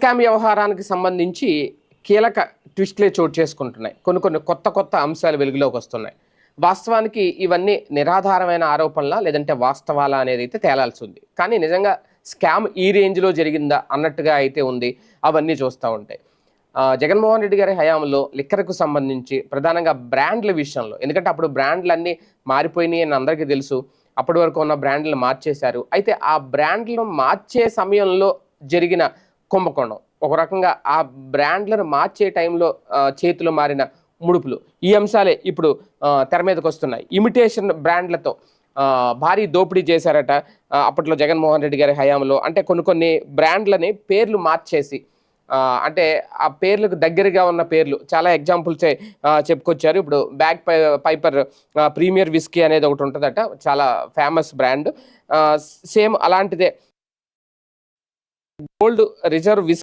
Scam వ్యవహారానికి సంబంధించి కీలక ట్విస్ట్లే చోటు చేసుకుంటున్నాయి. కొన్ని కొత్త అంశాలు వెలుగులోకి వస్తున్నాయి. వాస్తవానికి ఇవన్నీ నిరాధారమైన ఆరోపణలా లేదంటే వాస్తవాలా అనేది అయితే తేలాల్సి ఉంది. కానీ నిజంగా స్కామ్ ఈ రేంజ్లో జరిగిందా అన్నట్టుగా అయితే ఉంది. అవన్నీ చూస్తూ ఉంటాయి. జగన్మోహన్ రెడ్డి గారి హయాంలో లిక్కర్కు సంబంధించి ప్రధానంగా బ్రాండ్ల విషయంలో, ఎందుకంటే అప్పుడు బ్రాండ్లన్నీ మారిపోయినాయి అని అందరికీ తెలుసు. అప్పటి వరకు ఉన్న బ్రాండ్లను మార్చేశారు. అయితే ఆ బ్రాండ్లను మార్చే సమయంలో జరిగిన కుంభకోణం, ఒక రకంగా ఆ బ్రాండ్లను మార్చే టైంలో చేతులు మారిన ముడుపులు, ఈ అంశాలే ఇప్పుడు తెర మీదకి వస్తున్నాయి. ఇమిటేషన్ బ్రాండ్లతో భారీ దోపిడీ చేశారట అప్పట్లో జగన్మోహన్ రెడ్డి గారి హయాంలో. అంటే కొన్ని బ్రాండ్లని పేర్లు మార్చేసి, అంటే ఆ పేర్లకు దగ్గరగా ఉన్న పేర్లు చాలా ఎగ్జాంపుల్సే చెప్పుకొచ్చారు. ఇప్పుడు బ్యాగ్ పైపర్ ప్రీమియర్ విస్కీ అనేది ఒకటి ఉంటుందట, చాలా ఫేమస్ బ్రాండ్. సేమ్ అలాంటిదే గోల్డ్ రిజర్వ్ విస్కీ